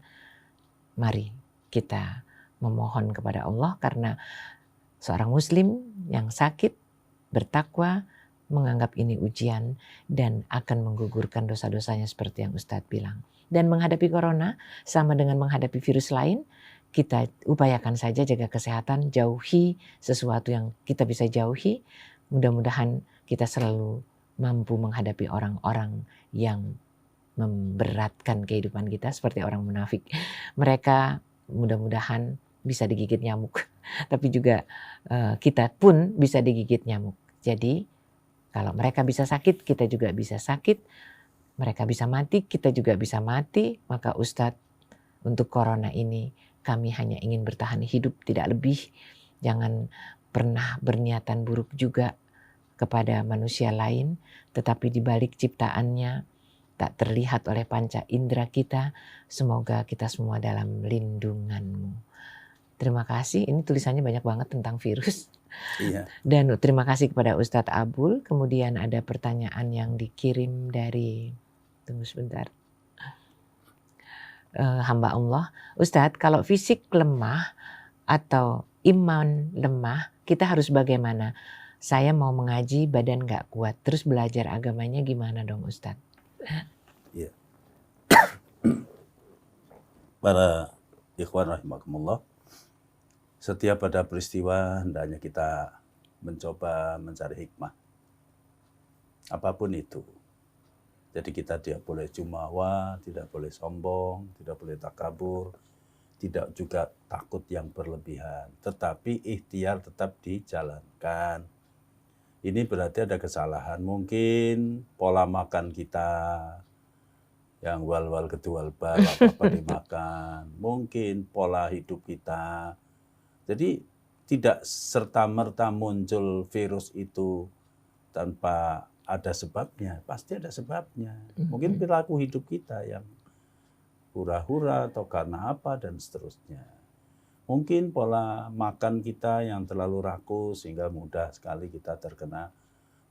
Mari kita memohon kepada Allah, karena seorang muslim yang sakit bertakwa menganggap ini ujian dan akan menggugurkan dosa-dosanya seperti yang Ustadz bilang. Dan menghadapi corona sama dengan menghadapi virus lain, kita upayakan saja jaga kesehatan, jauhi sesuatu yang kita bisa jauhi. Mudah-mudahan kita selalu mampu menghadapi orang-orang yang memberatkan kehidupan kita seperti orang munafik. Mereka mudah-mudahan bisa digigit nyamuk, tapi juga kita pun bisa digigit nyamuk. Jadi kalau mereka bisa sakit, kita juga bisa sakit. Mereka bisa mati, kita juga bisa mati. Maka Ustadz, untuk corona ini kami hanya ingin bertahan hidup, tidak lebih. Jangan pernah berniatan buruk juga kepada manusia lain, tetapi di balik ciptaannya tak terlihat oleh panca indera kita. Semoga kita semua dalam lindungan-Mu. Terima kasih, ini tulisannya banyak banget tentang virus. Iya. Dan terima kasih kepada Ustadz Abul. Kemudian ada pertanyaan yang dikirim dari, tunggu sebentar, hamba Allah. Ustadz, kalau fisik lemah atau iman lemah, kita harus bagaimana? Saya mau mengaji, badan gak kuat, terus belajar agamanya gimana dong Ustadz? Iya. Para ikhwan rahimakumullah, setiap ada peristiwa hendaknya kita mencoba mencari hikmah. Apapun itu. Jadi kita tidak boleh jumawa, tidak boleh sombong, tidak boleh takabur, tidak juga takut yang berlebihan. Tetapi ikhtiar tetap dijalankan. Ini berarti ada kesalahan. Mungkin pola makan kita yang wal-wal kedual bal, apa-apa dimakan. Mungkin pola hidup kita. Jadi tidak serta-merta muncul virus itu tanpa ada sebabnya. Pasti ada sebabnya. Mungkin perilaku hidup kita yang hura-hura atau karena apa dan seterusnya. Mungkin pola makan kita yang terlalu rakus sehingga mudah sekali kita terkena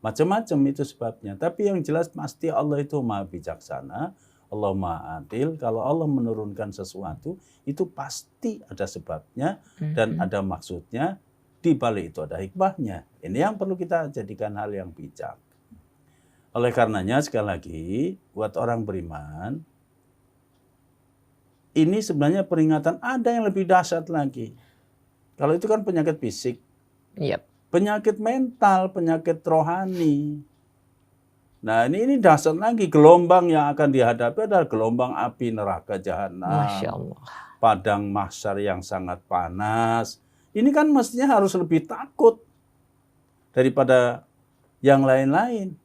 macam-macam itu sebabnya. Tapi yang jelas pasti Allah itu Maha bijaksana, Allah Maha adil. Kalau Allah menurunkan sesuatu itu pasti ada sebabnya dan ada maksudnya. Di balik itu ada hikmahnya. Ini yang perlu kita jadikan hal yang bijak. Oleh karenanya sekali lagi buat orang beriman, ini sebenarnya peringatan ada yang lebih dahsyat lagi. Kalau itu kan penyakit fisik. Yep. Penyakit mental, penyakit rohani. Nah ini dahsyat lagi. Gelombang yang akan dihadapi adalah gelombang api neraka jahanam. Masya Allah. Padang mahsyar yang sangat panas. Ini kan mestinya harus lebih takut daripada yang lain-lain.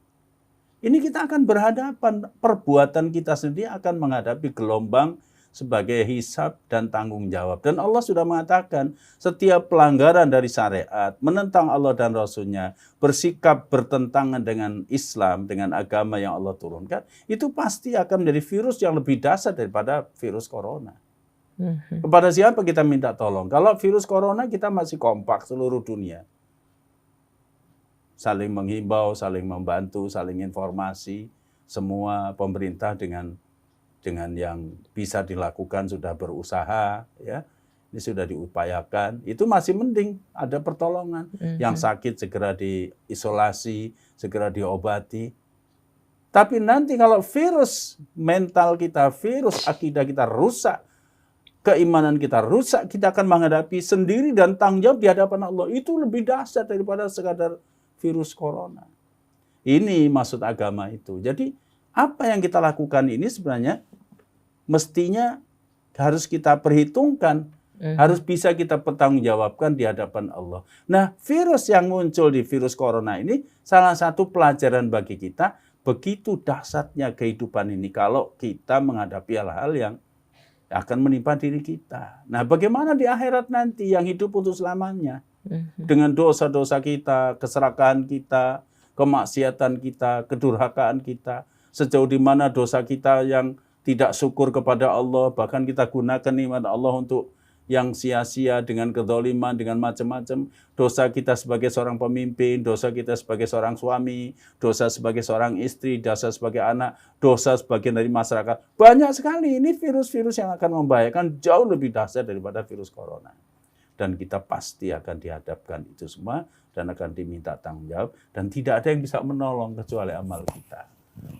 Ini kita akan berhadapan. Perbuatan kita sendiri akan menghadapi gelombang sebagai hisab dan tanggung jawab. Dan Allah sudah mengatakan setiap pelanggaran dari syariat, menentang Allah dan Rasul-Nya, bersikap bertentangan dengan Islam, dengan agama yang Allah turunkan, itu pasti akan menjadi virus yang lebih dahsyat daripada virus corona. Kepada siapa kita minta tolong? Kalau virus corona kita masih kompak seluruh dunia. Saling menghimbau, saling membantu, saling informasi. Semua pemerintah dengan yang bisa dilakukan sudah berusaha, ya, ini sudah diupayakan, itu masih mending ada pertolongan. Yang sakit segera diisolasi, segera diobati. Tapi nanti kalau virus mental kita, virus akidah kita rusak, keimanan kita rusak, kita akan menghadapi sendiri dan tanggung jawab di hadapan Allah. Itu lebih dahsyat daripada sekadar virus corona. Ini maksud agama itu. Jadi apa yang kita lakukan ini sebenarnya mestinya harus kita perhitungkan, harus bisa kita pertanggungjawabkan di hadapan Allah. Nah, virus yang muncul di virus corona ini salah satu pelajaran bagi kita, begitu dahsyatnya kehidupan ini kalau kita menghadapi hal-hal yang akan menimpa diri kita. Nah, bagaimana di akhirat nanti yang hidup untuk selamanya? Dengan dosa-dosa kita, keserakahan kita, kemaksiatan kita, kedurhakaan kita, sejauh di mana dosa kita yang tidak syukur kepada Allah, bahkan kita gunakan nikmat Allah untuk yang sia-sia dengan kezaliman, dengan macam-macam. Dosa kita sebagai seorang pemimpin, dosa kita sebagai seorang suami, dosa sebagai seorang istri, dosa sebagai anak, dosa sebagian dari masyarakat. Banyak sekali ini virus-virus yang akan membahayakan jauh lebih dahsyat daripada virus corona. Dan kita pasti akan dihadapkan itu semua dan akan diminta tanggung jawab. Dan tidak ada yang bisa menolong kecuali amal kita.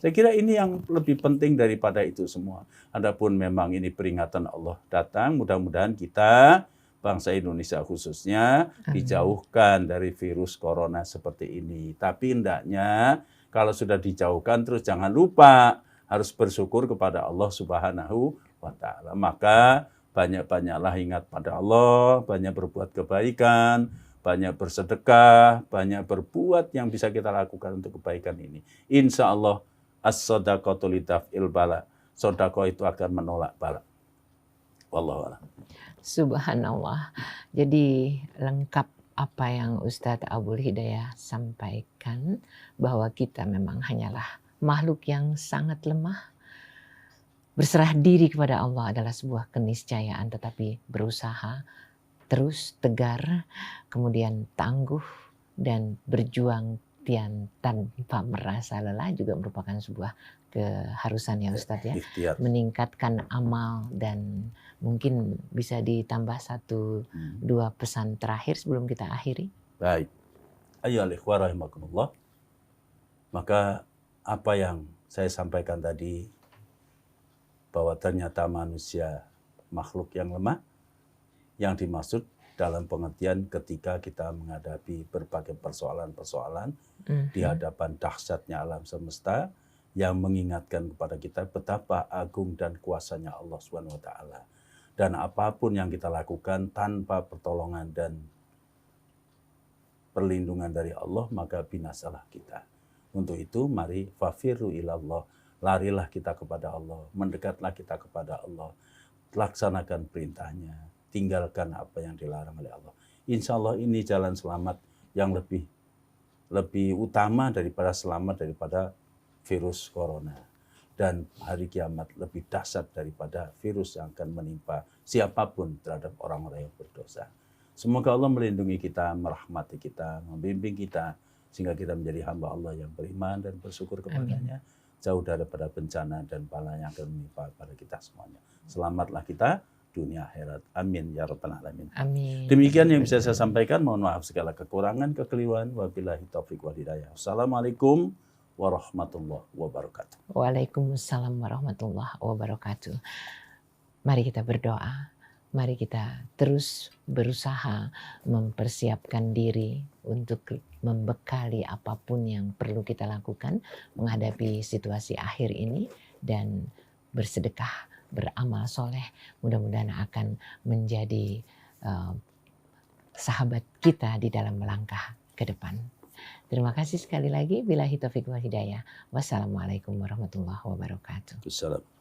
Saya kira ini yang lebih penting daripada itu semua. Adapun memang ini peringatan Allah datang, mudah-mudahan kita, bangsa Indonesia khususnya, dijauhkan dari virus corona seperti ini. Tapi hendaknya kalau sudah dijauhkan terus jangan lupa harus bersyukur kepada Allah Subhanahu wa Ta'ala. Maka banyak-banyaklah ingat pada Allah, banyak berbuat kebaikan, banyak bersedekah, banyak berbuat yang bisa kita lakukan untuk kebaikan ini. Insya Allah, as-sadaqatu lidaf'il bala. Sedekah itu akan menolak bala. Wallahu a'lam. Subhanallah. Jadi lengkap apa yang Ustadz Abul Hidayah sampaikan, bahwa kita memang hanyalah makhluk yang sangat lemah. Berserah diri kepada Allah adalah sebuah keniscayaan, tetapi berusaha terus tegar, kemudian tangguh dan berjuang tanpa merasa lelah juga merupakan sebuah keharusan ya Ustadz ya. Ikhtiar. Meningkatkan amal. Dan mungkin bisa ditambah 1-2 pesan terakhir sebelum kita akhiri. Baik. Ayo ikhwah rahimakumullah. Maka apa yang saya sampaikan tadi, bahwa ternyata manusia makhluk yang lemah, yang dimaksud dalam pengertian ketika kita menghadapi berbagai persoalan-persoalan di hadapan dahsyatnya alam semesta yang mengingatkan kepada kita betapa agung dan kuasanya Allah Subhanahu wa Ta'ala. Dan apapun yang kita lakukan tanpa pertolongan dan perlindungan dari Allah, maka binasalah kita. Untuk itu mari fafirru ilallah, larilah kita kepada Allah, mendekatlah kita kepada Allah, laksanakan perintahnya, tinggalkan apa yang dilarang oleh Allah. Insya Allah ini jalan selamat yang lebih utama daripada selamat daripada virus corona. dan hari kiamat lebih dahsyat daripada virus yang akan menimpa siapapun terhadap orang-orang yang berdosa. Semoga Allah melindungi kita, merahmati kita, membimbing kita, sehingga kita menjadi hamba Allah yang beriman dan bersyukur kepadanya, jauh daripada bencana dan bala yang akan menimpa pada kita semuanya. Selamatlah kita dunia akhirat. Amin ya rabbal alamin. Amin. Demikian yang bisa saya sampaikan. Mohon maaf segala kekurangan, kekeliruan. Wabillahi taufiq wal hidayah. Assalamualaikum warahmatullahi wabarakatuh. Waalaikumsalam warahmatullahi wabarakatuh. Mari kita berdoa. Mari kita terus berusaha mempersiapkan diri untuk membekali apapun yang perlu kita lakukan menghadapi situasi akhir ini, dan bersedekah, beramal soleh, mudah-mudahan akan menjadi sahabat kita di dalam melangkah ke depan. Terima kasih sekali lagi. Billahi taufiq wal hidayah. Wassalamualaikum warahmatullahi wabarakatuh. Wassalam.